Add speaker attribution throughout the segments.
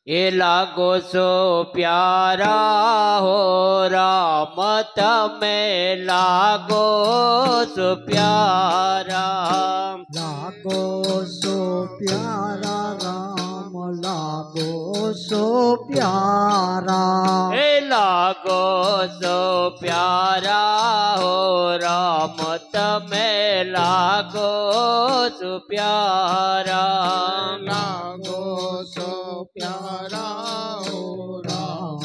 Speaker 1: એ લાગો છો પ્યારા હો રામ તમે લાગો છો પ્યારા
Speaker 2: લાગો સો પ્યારા રામ લાગો સો પ્યારા
Speaker 1: એ લાગો છો પ્યારા હો રામ તમે લાગો છો પ્યારા
Speaker 2: લાગો સો પ્યારા હો રામ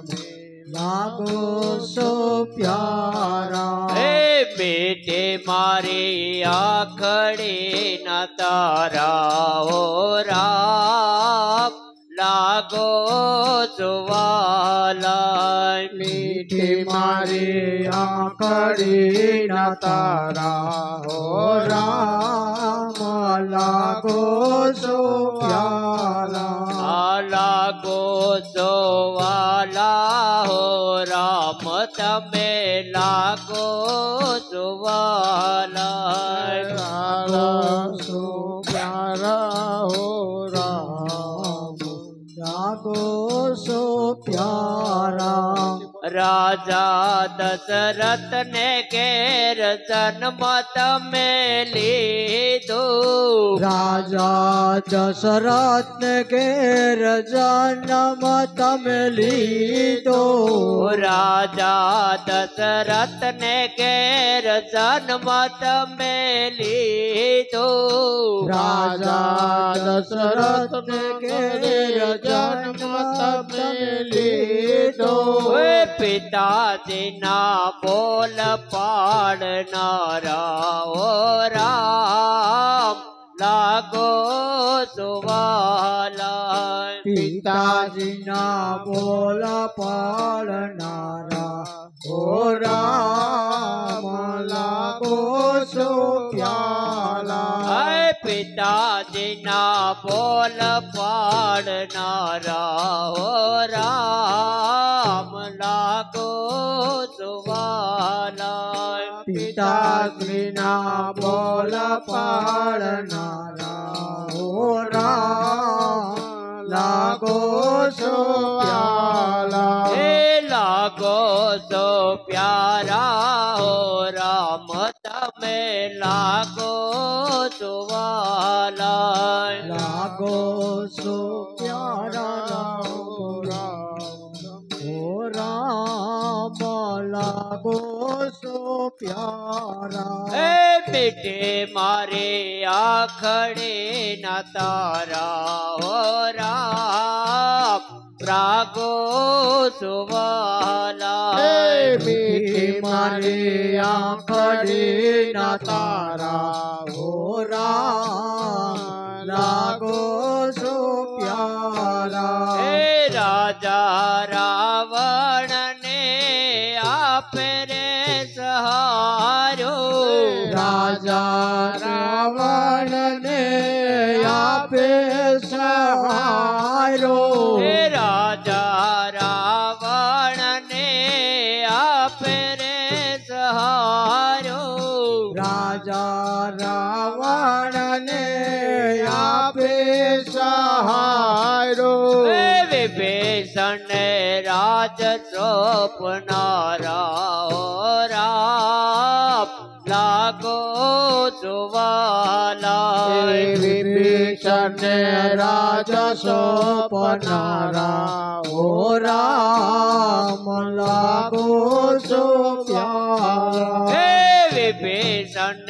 Speaker 2: તમે લાગો સો પ્યારા
Speaker 1: એ બેટે મારી આખડી ના તારા હો રામ લાગો જુવાલા
Speaker 2: મીઠી મારી આંખડી ના તારા હો રામ લાગો સો પ્યારા
Speaker 1: લાગો જુવાલા હો રામ તમે લાગો જુવાલા
Speaker 2: લાગો સો પ્યારા હો રામ લાગો સો પ્યારા
Speaker 1: રાજા દશરથ ને ઘેર જન્મ તમે લીધો
Speaker 2: રાજા દશરથ ને ઘેર જન્મ તમે લીધો
Speaker 1: રાજા દશરથ ને ઘેર જન્મ તમે લીધો
Speaker 2: રાજા દશરથ ને ઘેર જન્મ તમે લીધો
Speaker 1: પિતાજીના બોલ પાડનારા ઓ રામ લાગો સુવાલા
Speaker 2: પિતાજીના બોલ પાડનારા ઓ રામ લાગો સો પ્યાલા
Speaker 1: પિતાજીના બોલ પાડનારા ઓ રામ લાગો સુવાલા
Speaker 2: પિતાશ્રીના બોલ પાડનારા ઓ રામ લાગો સો પ્યાલા
Speaker 1: લાગો સો પ્યારા હો રામ તમે લાગો સુવાલા
Speaker 2: લાગો સો પ્યારા રામ ઓ રામ લાગો સો પ્યારા
Speaker 1: બેટે મારે આખડે ના તારા હો રામ રાગો સુવાલા
Speaker 2: મીઠી મારી આંખડી ના તારા હો રામ લાગો સો પ્યારા
Speaker 1: રાજા રાવણ ને આપે રે સહારો
Speaker 2: રાજા રાવણ ને આપે સહારો
Speaker 1: રાજા રાવણ ને આપે રે સહારો
Speaker 2: રાજા રાવણ ને આપે સહારો
Speaker 1: વિભીષણ રાજ સોપનારા રામ લાગો સુવાલા
Speaker 2: વિભીષણ રાજ સોપનારા ઓ રામ લાગો સો પ્યારા
Speaker 1: વિભીષણ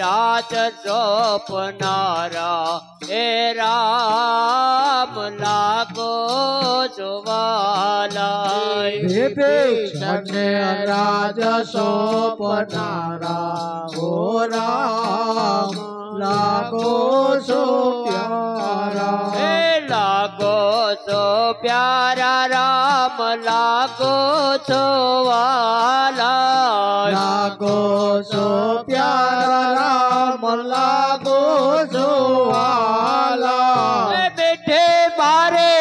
Speaker 1: રાજ સોપનારા હે રામ લાગો સુવાલા
Speaker 2: વિભીષણ રાજ સોપનારા ઓ રામ લાગો સો પ્યારા
Speaker 1: લાગો સો પ્યારા રામ લાગો છો વાલા
Speaker 2: લાગો સો પ્યારા રામ લાગો છો વાલા
Speaker 1: બેઠે મારે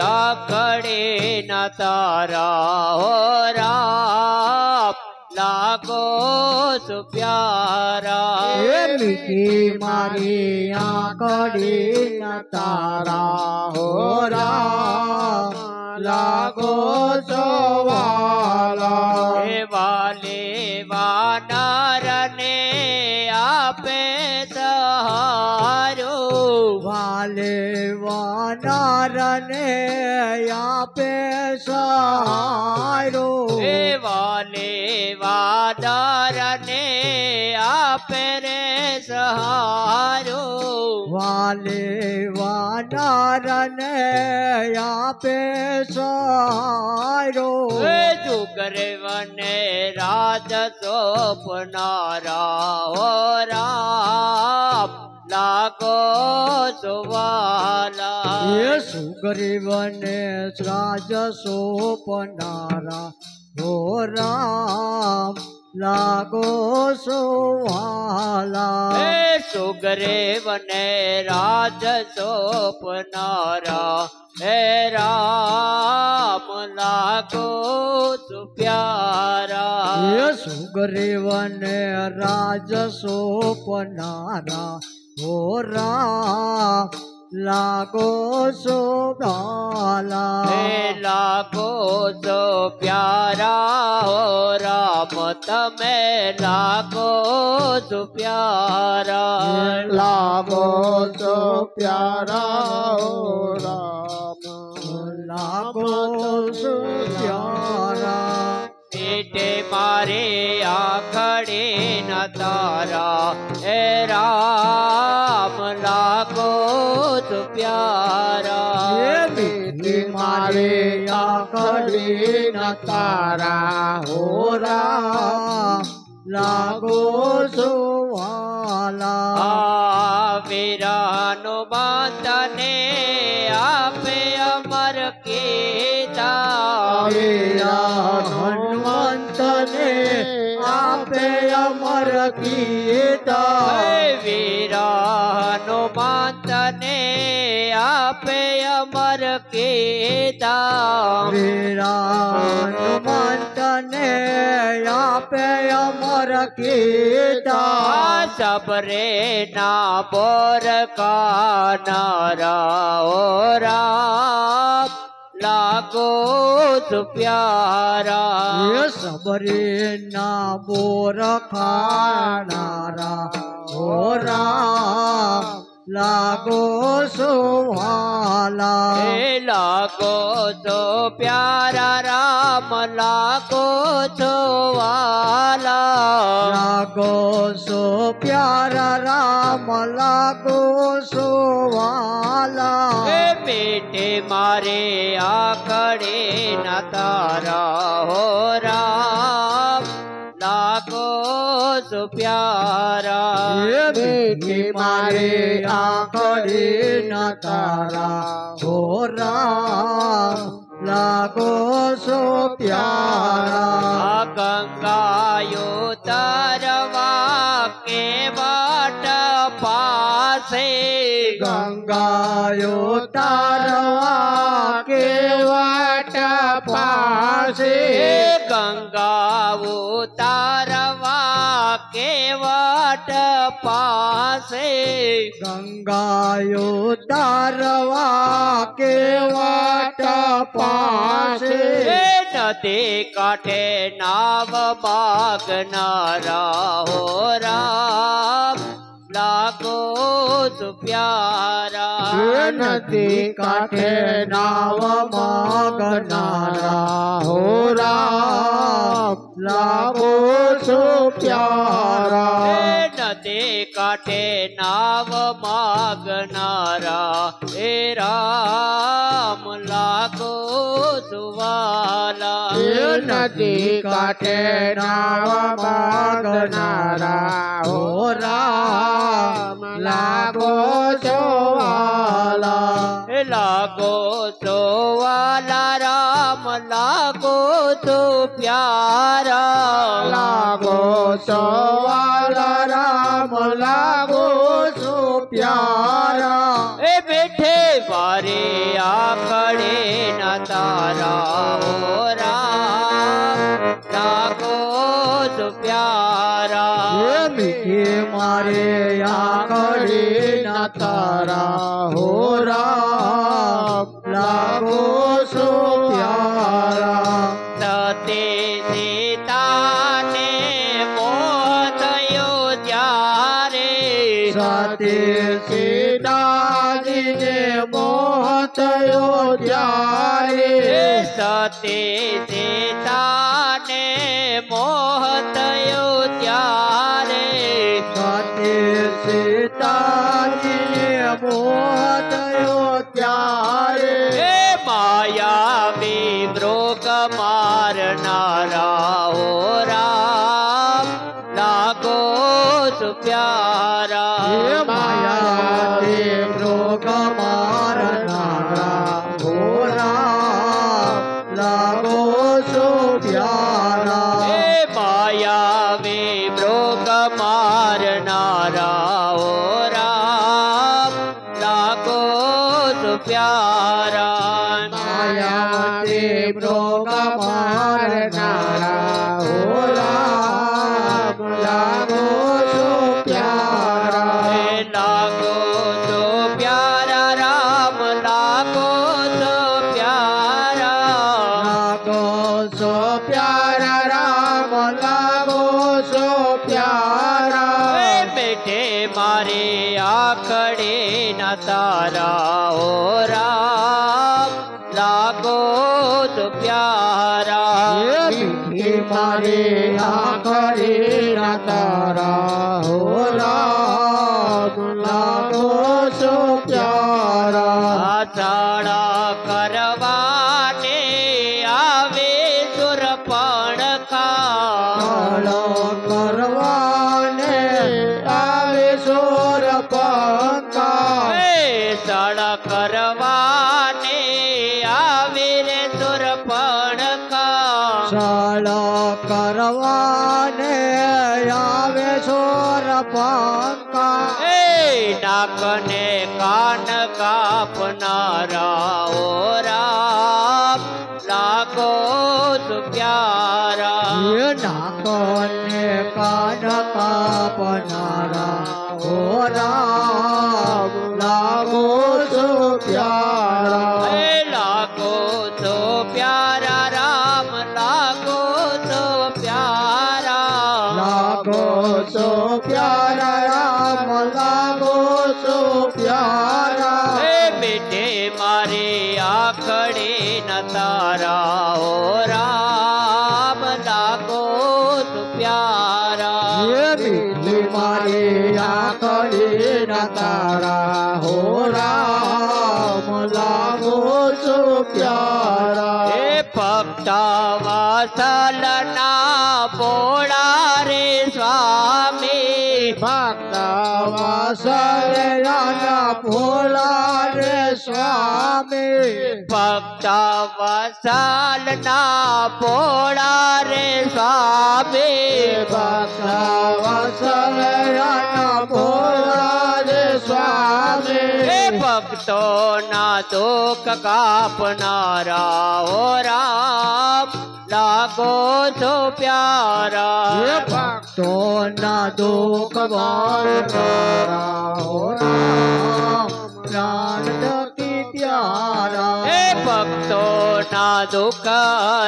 Speaker 1: આખડે ના તારા હો રામ લાગો છો પ્યારા
Speaker 2: મીઠી મારી આંખડી ના તારા હો રામ લાગો છો વાલા
Speaker 1: એ વાલે વાનરને આપે સહારો
Speaker 2: વાલે વાનરને આપે સહારો
Speaker 1: એ વાલે વાનરને આપે રે સહારો
Speaker 2: વાલે વાનરને આપે સહારો
Speaker 1: એ જુગરે વને રાજ સોપનારા હો રામ લાગો સુવાલા
Speaker 2: એ સુગ્રીવને રાજ સોપનારા હો રામ લાગો સુવાલા
Speaker 1: એ સુગરે વને રાજ સોપનારા હે રામ લાગો સુપ્યારા
Speaker 2: એ સુગ્રીવને રાજ સોપનારા હો રામ લાગો સુવાલા
Speaker 1: હે લાગો સો પ્યારા હો રામ તમે લાગો સો પ્યારા
Speaker 2: લાગો છો પ્યારા હો રામ લાગો છો પ્યારા
Speaker 1: પેટે મારે આખડે ન તારા હે રામ લાગો સો પ્યારા
Speaker 2: એ મીઠી મારે આખડી ન તારા હો રામ લાગો છો વાલા
Speaker 1: વીરાનો બાંધને આપે અમર કીધા
Speaker 2: વીરા હનુમંતને આપે અમર કીધા
Speaker 1: વીરાનો બાંધને આપે અમર કીધા
Speaker 2: વીરા હનુમંતને આપે અમર કીધા
Speaker 1: સબરે ના બોર કાનારા ઓ રામ લાગો તુ પ્યારા
Speaker 2: એ સબરી ના બોર ખાનારા હો રામ લાગો સુવાલા
Speaker 1: એ લાગો તો પ્યારા રામ લાગો તો વાલા
Speaker 2: લાગો સો પ્યારા રામ લાગો સુવાલા
Speaker 1: એ પેટે મારે આકડે ના તારા હો રામ લાગો તો પ્યારા
Speaker 2: એ મીઠી મારે આંખડી ન તારા હો રામ લાગો સો પ્યારા
Speaker 1: ગંગાયો તરવા કે વાટ પાસે
Speaker 2: ગંગાયો તારવા કે વાટ પાસે
Speaker 1: ગંગાઓ તારવા કે વાટ પાસે
Speaker 2: ગંગાયો તારવા કે વાટ પાસે
Speaker 1: નદી કાંઠે નાવ માગનારા હો રામ લાગો તુ પ્યારા
Speaker 2: નદી કાંઠે નાવ માગનારા હો રામ લાગો છો પ્યારા
Speaker 1: નદી કાંઠે નાવ માગનારા હે રામ લાગો સુવાલા
Speaker 2: નદી કાંઠે નાવ માગનારા હો રામ લાગો છો વાલા
Speaker 1: લાગો તો વાલા રામ લાગો તો પ્યારા
Speaker 2: લાગો છો વાલા રામ લાગો છો પ્યારા
Speaker 1: એ બેઠે વારે આખડે ના તારા હો રામ લાગો તો પ્યારા
Speaker 2: એ મીઠી મારે આંખડી ના તારા હો રામ લાગો છો થયો ત્યારે
Speaker 1: સતે સીતાને મોહ થયો ત્યારે
Speaker 2: સતે સીતાજીને મોહ થયો ત્યારે
Speaker 1: માયાવી મૃગ મારનારા ઓ રામ લાગો સુ પ્યારા
Speaker 2: માયાવી મૃગ મારનારા હો રામ લાગો છો પ્યારા
Speaker 1: માયાવી મૃગ મારનારા ઓ રામ લાગો સુ પ્યારા
Speaker 2: માયાવતી મૃગ મારનારા હો રામ લાગો છો પ્યારા
Speaker 1: લાગો તો પ્યારા રામ લાગો તો પ્યારા
Speaker 2: લાગો છો પ્યારા રામ લાગો છો પ્યારા
Speaker 1: બેઠે મારે આખડે ના તારા ઓ રામ લાગો તો પ્યારા
Speaker 2: મારે આખરે ના તારા હો રામ લાગો છો પ્યારા
Speaker 1: આષાઢ કરવાને આવે સુરપણ
Speaker 2: કાળો કરવાને આવે સોર પંકા
Speaker 1: સડ કરવાને આવે રે સુરપણ
Speaker 2: સાળ કરવાને આવે સોર પંકા
Speaker 1: નાકને કાન કાપનારા ઓ રામ લાગો સુ પ્યારા
Speaker 2: નાકોને કાન કાપનારા હો રામ લાગો છો પ્યારા
Speaker 1: લાગો તો પ્યારા રામ લાગો તો પ્યારા
Speaker 2: લાગો છો પ્યારા રામ લાગો છો પ્યારા
Speaker 1: બેટે મારે આખડે ન તારા ઓ રામ લાગો તો પ્યારા
Speaker 2: મીઠી મારી આખડી ના તારા હો રામ લાગો છો પ્યારા
Speaker 1: ભક્ત વાસલના ભોળા રે સ્વામી
Speaker 2: ભક્ત વાસલના ભોળા રે સ્વામી
Speaker 1: ભક્ત વસલના ભોળા રે સ્વામી
Speaker 2: ભક્ત વાસલના ભોળા રે સ્વામી
Speaker 1: ભક્તોના દુઃખ કાપનારા હો રામ લાગો છો પ્યારા
Speaker 2: ભક્તોના દુઃખ વાળનારા હો રામ પ્રાણ થકી પ્યારા
Speaker 1: ભક્તોના દુઃખ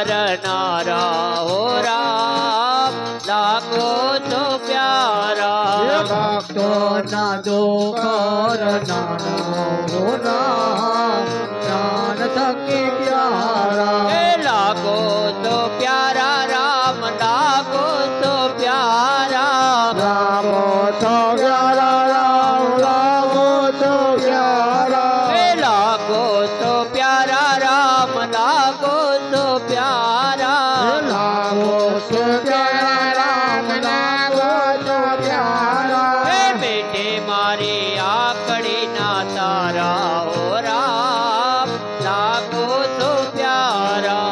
Speaker 1: હરનારા હો રામ લાગો છો પ્યારા
Speaker 2: ભક્તોના દુઃખ હરનારા હો રામ પ્રાણ થકી પ્યારા
Speaker 1: લાગો તો પ્યારા રામ લાગો તો પ્યારા
Speaker 2: લાગો તો પ્યારા રામ લાગો તો પ્યારા
Speaker 1: લાગો તો પ્યારા રામ લાગો તો પ્યારા
Speaker 2: લાગો તો પ્યારા રામ લાગો તો પ્યારા
Speaker 1: બેટે મારી આકડી ના તારા ઓ રામ લાગો તો પ્યારા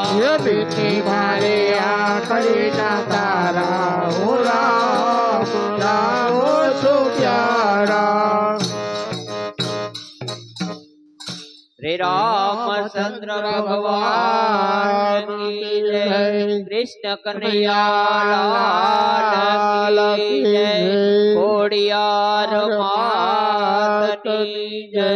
Speaker 2: બેટી મારે આખડી ના તારા હો રામ લાગો છો પ્યારા
Speaker 1: શ્રી રામચંદ્ર ભગવાન કી જય કૃષ્ણ કનૈયાલાલ કી જય ખોડિયાર માતની જય